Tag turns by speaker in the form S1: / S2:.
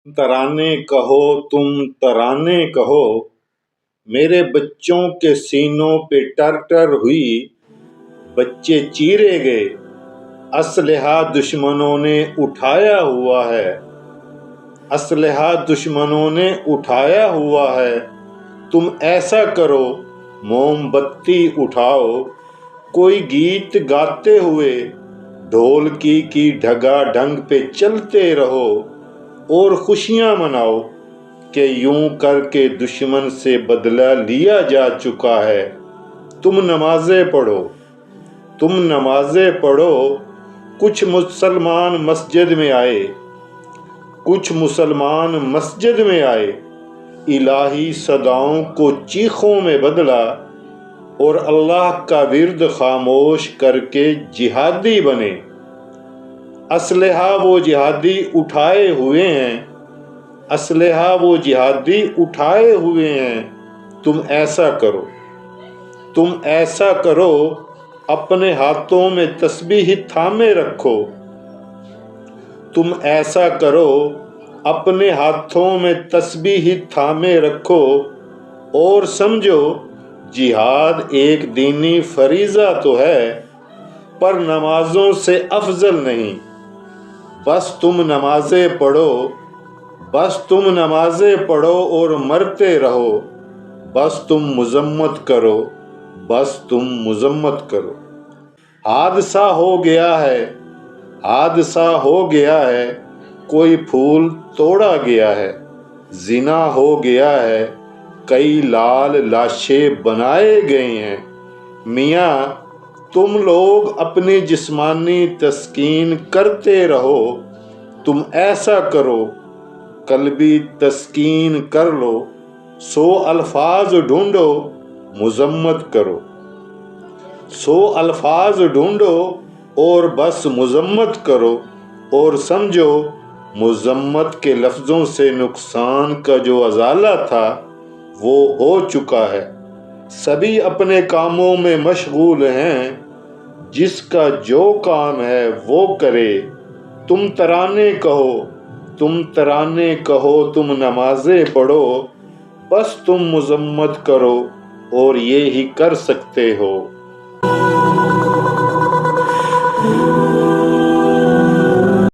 S1: ترانے کہو تم ترانے کہو، میرے بچوں کے سینوں پہ ٹر ٹر ہوئی، بچے چیرے گئے، اسلحہ دشمنوں نے اٹھایا ہوا ہے، اسلحہ دشمنوں نے اٹھایا ہوا ہے۔ تم ایسا کرو، موم بتی اٹھاؤ، کوئی گیت گاتے ہوئے ڈھولکی کی ڈھگا ڈھنگ پہ چلتے رہو اور خوشیاں مناؤ کہ یوں کر کے دشمن سے بدلہ لیا جا چکا ہے۔ تم نمازیں پڑھو، تم نمازیں پڑھو۔ کچھ مسلمان مسجد میں آئے، کچھ مسلمان مسجد میں آئے، الہی صداؤں کو چیخوں میں بدلا اور اللہ کا ورد خاموش کر کے جہادی بنے۔ اسلحہ وہ جہادی اٹھائے ہوئے ہیں، اسلحہ وہ جہادی اٹھائے ہوئے ہیں۔ تم ایسا کرو، تم ایسا کرو، اپنے ہاتھوں میں تسبیح تھامے رکھو، تم ایسا کرو، اپنے ہاتھوں میں تسبیح تھامے رکھو اور سمجھو جہاد ایک دینی فریضہ تو ہے پر نمازوں سے افضل نہیں۔ بس تم نمازیں پڑھو، بس تم نمازیں پڑھو اور مرتے رہو، بس تم مذمت کرو، بس تم مذمت کرو۔ حادثہ ہو گیا ہے، حادثہ ہو گیا ہے، کوئی پھول توڑا گیا ہے، زنا ہو گیا ہے، کئی لال لاشیں بنائے گئے ہیں۔ میاں تم لوگ اپنی جسمانی تسکین کرتے رہو، تم ایسا کرو، قلبی تسکین کر لو، 100 الفاظ ڈھونڈو، مذمت کرو، 100 الفاظ ڈھونڈو اور بس مذمت کرو اور سمجھو مذمت کے لفظوں سے نقصان کا جو ازالہ تھا وہ ہو چکا ہے۔ سبھی اپنے کاموں میں مشغول ہیں، جس کا جو کام ہے وہ کرے۔ تم ترانے کہو، تم ترانے کہو، تم نمازیں پڑھو، بس تم مذمت کرو اور یہ ہی کر سکتے ہو۔